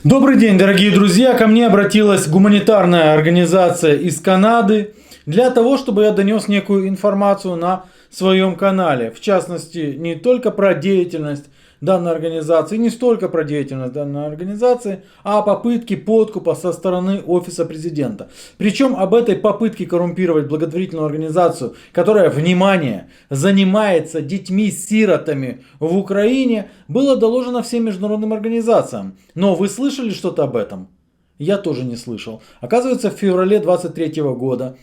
Добрый день, дорогие друзья! Ко мне обратилась гуманитарная организация из Канады для того, чтобы я донес некую информацию на своем канале. В частности, не только про деятельность данной организации, не столько про деятельность данной организации, а о попытке подкупа со стороны офиса президента. Причем об этой попытке коррумпировать благотворительную организацию, которая, внимание, занимается детьми-сиротами в Украине, было доложено всем международным организациям. Но вы слышали что-то об этом? Я тоже не слышал. Оказывается, в феврале 2023 года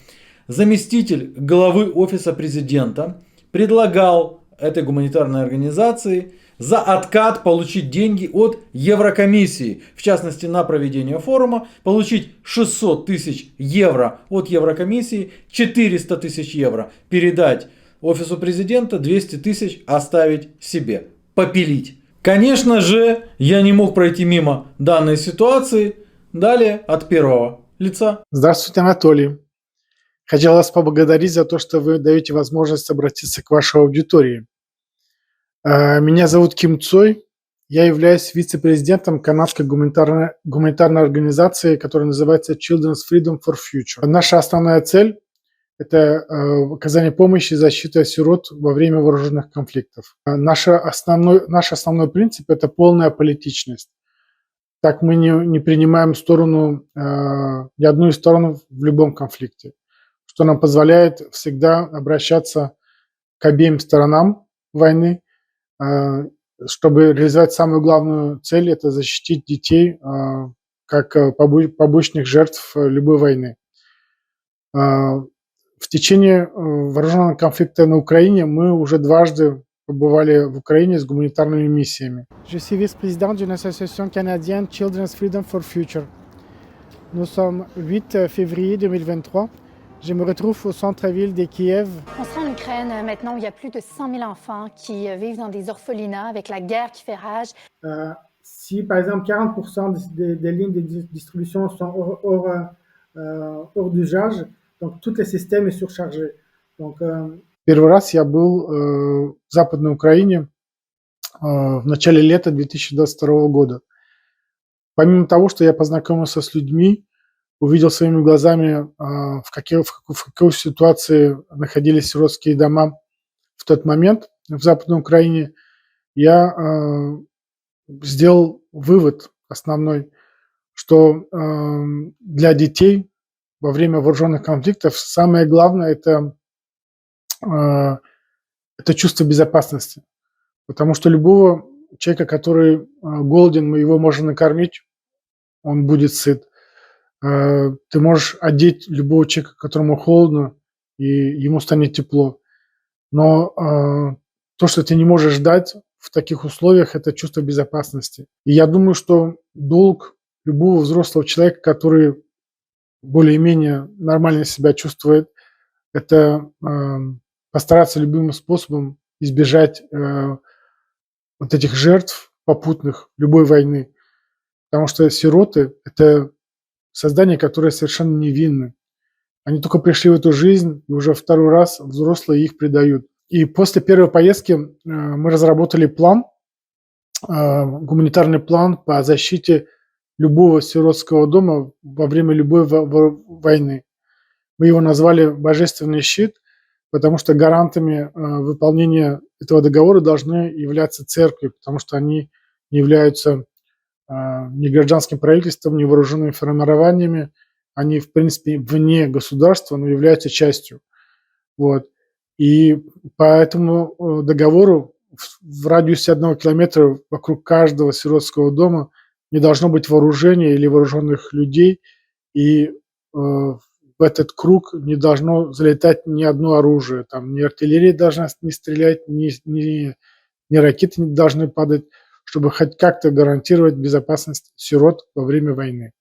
заместитель главы офиса президента предлагал этой гуманитарной организации за откат получить деньги от Еврокомиссии. В частности, на проведение форума получить 600 тысяч евро от Еврокомиссии, 400 тысяч евро передать офису президента, 200 тысяч оставить себе. Попилить. Конечно же, я не мог пройти мимо данной ситуации. Далее от первого лица. Здравствуйте, Анатолий. Хотел вас поблагодарить за то, что вы даете возможность обратиться к вашей аудитории. Меня зовут Ким Цой. Я являюсь вице-президентом канадской гуманитарной организации, которая называется Children's Freedom for Future. Наша основная цель – это оказание помощи и защита сирот во время вооруженных конфликтов. Наш основной принцип – это полная политичность. Так мы не принимаем ни одну из сторон в любом конфликте, что нам позволяет всегда обращаться к обеим сторонам войны, чтобы реализовать самую главную цель – это защитить детей как побочных жертв любой войны. В течение вооруженного конфликта на Украине мы уже дважды побывали в Украине с гуманитарными миссиями. Je suis vice-président d'une association canadienne Children's Freedom for Future. Nous sommes 8 février 2023. Je me retrouve au centre-ville de Kiev. On sera en Ukraine maintenant où il y a plus de 100 000 enfants qui vivent dans des orphelinats avec la guerre qui fait rage. Si par exemple 40% des lignes de distribution sont hors d'usage, donc tout le système est surchargé. Donc, Первый раз я был в Западной Украине в начале лета 2022 года. Помимо того, что я познакомился с людьми, увидел своими глазами, в какой ситуации находились сиротские дома в тот момент в Западной Украине, я сделал вывод основной, что для детей во время вооруженных конфликтов самое главное это чувство безопасности. Потому что любого человека, который голоден, мы его можем накормить, он будет сыт. Ты можешь одеть любого человека, которому холодно, и ему станет тепло. Но то, что ты не можешь дать в таких условиях, это чувство безопасности. И я думаю, что долг любого взрослого человека, который более-менее нормально себя чувствует, это постараться любым способом избежать вот этих жертв попутных любой войны. Потому что сироты – это создания, которые совершенно невинны. Они только пришли в эту жизнь, и уже второй раз взрослые их предают. И после первой поездки мы разработали план, гуманитарный план по защите любого сиротского дома во время любой войны. Мы его назвали «Божественный щит», потому что гарантами выполнения этого договора должны являться церкви, потому что они не являются ни гражданским правительством, ни вооруженными формированиями. Они, в принципе, вне государства, но являются частью. Вот. И по этому договору в радиусе 1 километра вокруг каждого сиротского дома не должно быть вооружения или вооруженных людей, и в этот круг не должно залетать ни одно оружие. Там ни артиллерия должна не стрелять, ни ракеты не должны падать, чтобы хоть как-то гарантировать безопасность сирот во время войны.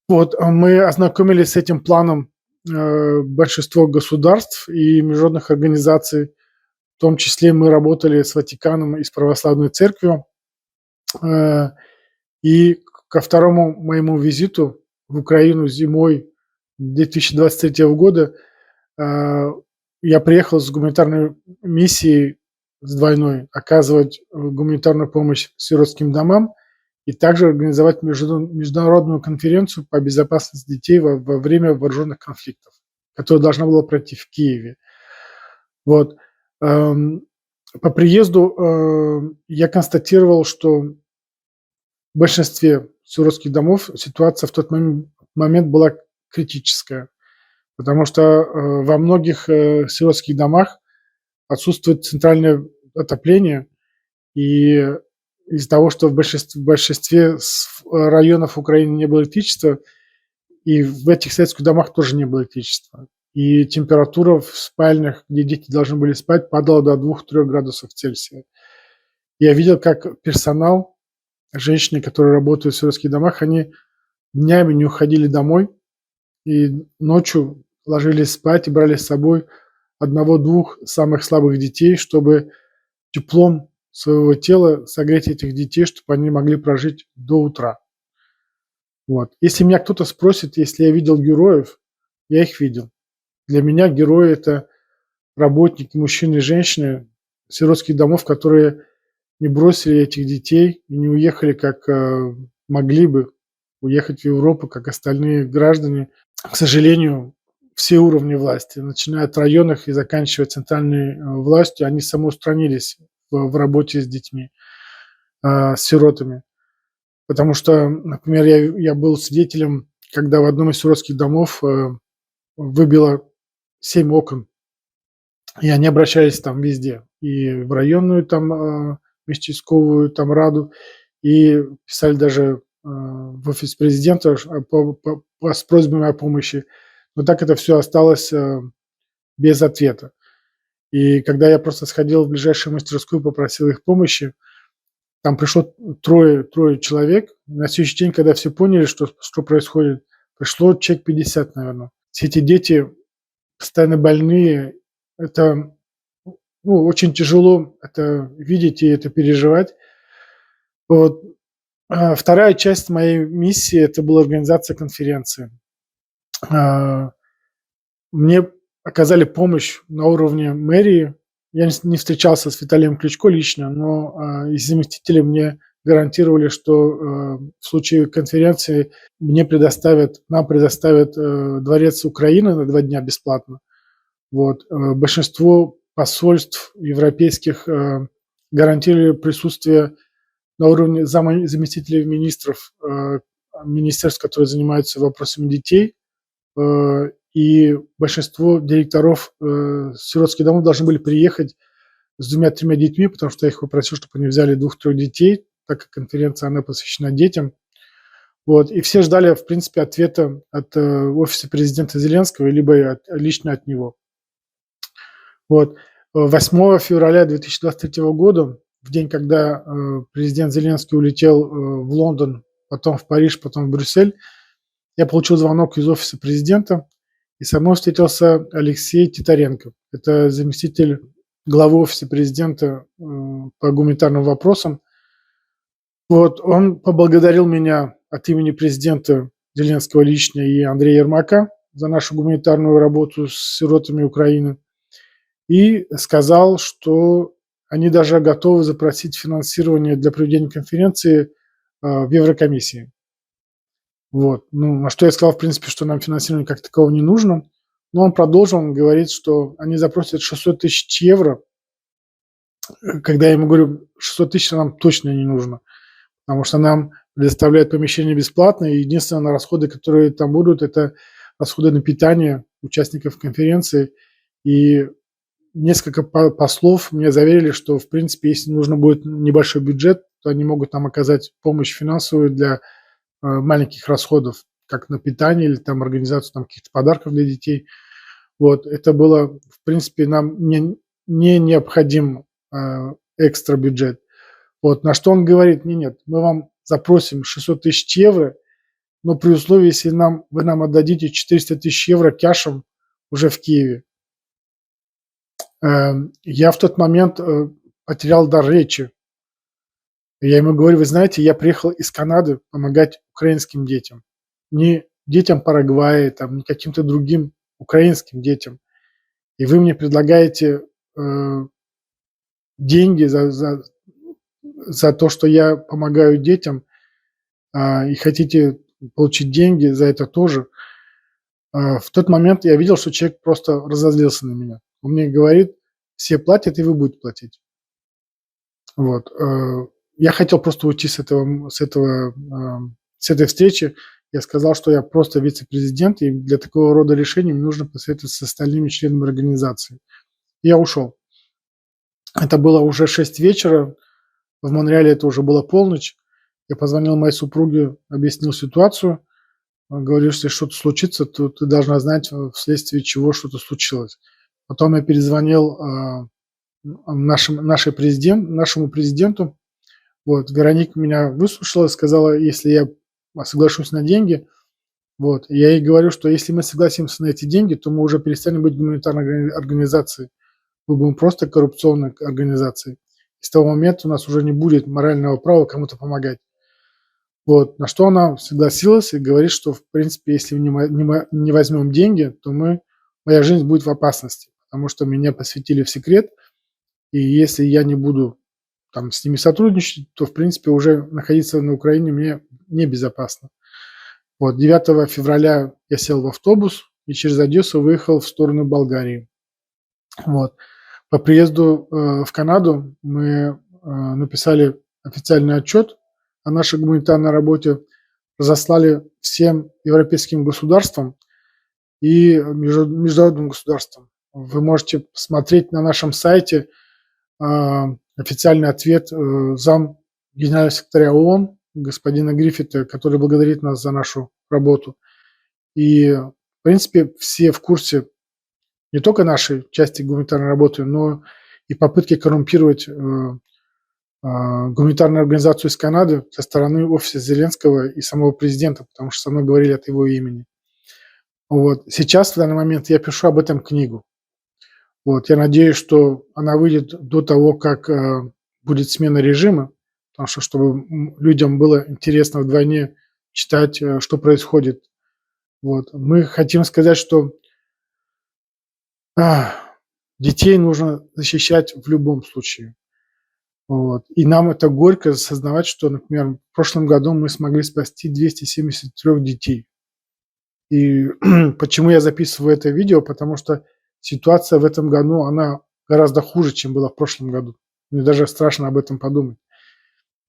Вот, мы ознакомились с этим планом большинство государств и международных организаций, в том числе мы работали с Ватиканом и с Православной Церковью. И ко второму моему визиту в Украину зимой 2023 года я приехал с гуманитарной миссией с двойной оказывать гуманитарную помощь сиротским домам и также организовать международную конференцию по безопасности детей во время вооруженных конфликтов, которая должна была пройти в Киеве. Вот. По приезду я констатировал, что в большинстве сиротских домов ситуация в тот момент была критическая, потому что во многих сиротских домах отсутствует центральное отопление, и из-за того, что в большинстве районов Украины не было электричества, и в этих советских домах тоже не было электричества. И температура в спальнях, где дети должны были спать, падала до 2-3 градусов Цельсия. Я видел, как персонал, женщины, которые работают в сиротских домах, они днями не уходили домой и ночью ложились спать и брали с собой одного-двух самых слабых детей, чтобы теплом своего тела согреть этих детей, чтобы они могли прожить до утра. Вот. Если меня кто-то спросит, если я видел героев, я их видел. Для меня герои – это работники, мужчины и женщины сиротских домов, которые не бросили этих детей и не уехали, как могли бы уехать в Европу, как остальные граждане. К сожалению, все уровни власти, начиная от районных и заканчивая центральной властью, они самоустранились в работе с детьми, с сиротами. Потому что, например, я был свидетелем, когда в одном из сиротских домов выбило 7 окон, и они обращались там везде, и в районную там местечковую там раду, и писали даже в офис президента с просьбами о помощи. Но так это все осталось без ответа. И когда я просто сходил в ближайшую мастерскую, попросил их помощи, там пришло трое человек. На следующий день, когда все поняли, что происходит, пришло человек 50, наверное. Все эти дети постоянно больные. Это очень тяжело это видеть и это переживать. Вот. Вторая часть моей миссии – это была организация конференции. Мне оказали помощь на уровне мэрии. Я не встречался с Виталием Кличко лично, но из заместителей мне гарантировали, что в случае конференции нам предоставят дворец Украины на 2 дня бесплатно. Вот. Большинство посольств европейских гарантировали присутствие на уровне заместителей министров, министерств, которые занимаются вопросами детей, и большинство директоров сиротских домов должны были приехать с 2-3 детьми, потому что я их попросил, чтобы они взяли 2-3 детей, так как конференция, она посвящена детям. Вот. И все ждали, в принципе, ответа от офиса президента Зеленского, либо лично от него. Вот. 8 февраля 2023 года, в день, когда президент Зеленский улетел в Лондон, потом в Париж, потом в Брюссель, я получил звонок из офиса президента, и со мной встретился Алексей Титаренко. Это заместитель главы офиса президента по гуманитарным вопросам. Вот, он поблагодарил меня от имени президента Зеленского лично и Андрея Ермака за нашу гуманитарную работу с сиротами Украины. И сказал, что они даже готовы запросить финансирование для проведения конференции в Еврокомиссии. Вот. На что я сказал, в принципе, что нам финансирование как такового не нужно. Но он продолжил, он говорит, что они запросят 600 тысяч евро. Когда я ему говорю, 600 тысяч нам точно не нужно, потому что нам предоставляют помещение бесплатно, и единственные расходы, которые там будут, это расходы на питание участников конференции. И несколько послов мне заверили, что, в принципе, если нужно будет небольшой бюджет, то они могут нам оказать помощь финансовую для маленьких расходов, как на питание или там организацию там каких-то подарков для детей. Вот, это было, в принципе, нам не необходим экстра бюджет. Вот, на что он говорит, нет, мы вам запросим 600 тысяч евро, но при условии, если вы нам отдадите 400 тысяч евро кэшем уже в Киеве. Я в тот момент потерял дар речи. Я ему говорю, вы знаете, я приехал из Канады помогать украинским детям. Не детям Парагвая, там, не каким-то другим украинским детям. И вы мне предлагаете деньги за то, что я помогаю детям. и хотите получить деньги за это тоже. В тот момент я видел, что человек просто разозлился на меня. Он мне говорит: все платят, и вы будете платить. Вот. Я хотел просто уйти с этой встречи. Я сказал, что я просто вице-президент, и для такого рода решений мне нужно посоветоваться с остальными членами организации. Я ушел. Это было уже 6 вечера. В Монреале это уже была полночь. Я позвонил моей супруге, объяснил ситуацию. Говорю, если что-то случится, то ты должна знать, вследствие чего что-то случилось. Потом я перезвонил нашему президенту. Вот, Вероника меня выслушала, сказала, если я соглашусь на деньги. Вот, я ей говорю, что если мы согласимся на эти деньги, то мы уже перестанем быть гуманитарной организацией. Мы будем просто коррупционной организацией. С того момента у нас уже не будет морального права кому-то помогать. Вот, на что она согласилась и говорит, что, в принципе, если не возьмем деньги, то моя жизнь будет в опасности, потому что меня посвятили в секрет, и если я не буду там с ними сотрудничать, то, в принципе, уже находиться на Украине мне небезопасно. Вот, 9 февраля я сел в автобус и через Одессу выехал в сторону Болгарии. Вот. По приезду в Канаду мы написали официальный отчет о нашей гуманитарной работе, разослали всем европейским государствам и международным государствам. Вы можете посмотреть на нашем сайте официальный ответ зам генерального секретаря ООН господина Гриффита, который благодарит нас за нашу работу. И, в принципе, все в курсе не только нашей части гуманитарной работы, но и попытки коррумпировать гуманитарную организацию из Канады со стороны офиса Зеленского и самого президента, потому что со мной говорили от его имени. Вот. Сейчас, в данный момент, я пишу об этом книгу. Вот. Я надеюсь, что она выйдет до того, как будет смена режима, потому что, чтобы людям было интересно вдвойне читать, что происходит. Вот. Мы хотим сказать, что детей нужно защищать в любом случае. Вот. И нам это горько осознавать, что, например, в прошлом году мы смогли спасти 273 детей. И почему я записываю это видео? Потому что ситуация в этом году, она гораздо хуже, чем была в прошлом году. Мне даже страшно об этом подумать.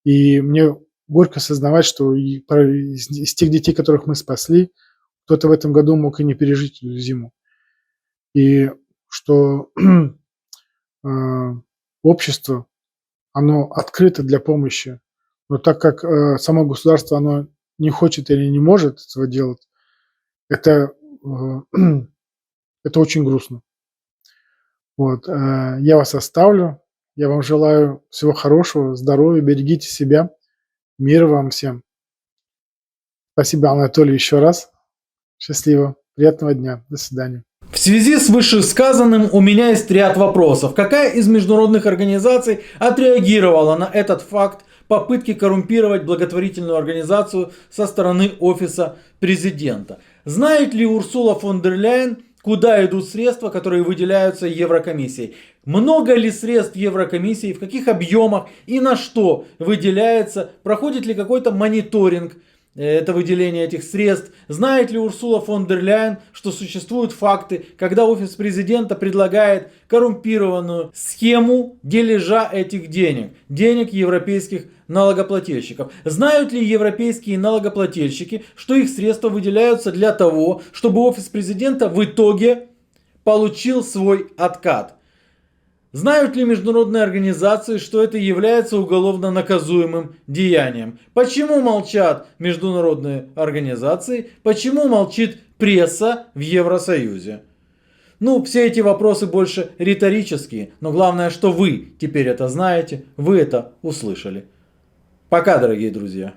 И мне горько осознавать, что из тех детей, которых мы спасли, кто-то в этом году мог и не пережить эту зиму. И что общество, оно открыто для помощи, но так как само государство, оно не хочет или не может этого делать, это очень грустно. Вот. Я вас оставлю. Я вам желаю всего хорошего, здоровья, берегите себя. Мира вам всем. Спасибо, Анатолий, еще раз. Счастливо. Приятного дня. До свидания. В связи с вышесказанным у меня есть ряд вопросов. Какая из международных организаций отреагировала на этот факт попытки коррумпировать благотворительную организацию со стороны офиса президента? Знает ли Урсула фон дер Ляйен, куда идут средства, которые выделяются Еврокомиссией? Много ли средств Еврокомиссии, в каких объемах и на что выделяется? Проходит ли какой-то мониторинг это выделение этих средств? Знает ли Урсула фон дер Ляйен, что существуют факты, когда офис президента предлагает коррумпированную схему дележа этих денег европейских налогоплательщиков? Знают ли европейские налогоплательщики, что их средства выделяются для того, чтобы офис президента в итоге получил свой откат? Знают ли международные организации, что это является уголовно наказуемым деянием? Почему молчат международные организации? Почему молчит пресса в Евросоюзе? Все эти вопросы больше риторические, но главное, что вы теперь это знаете, вы это услышали. Пока, дорогие друзья.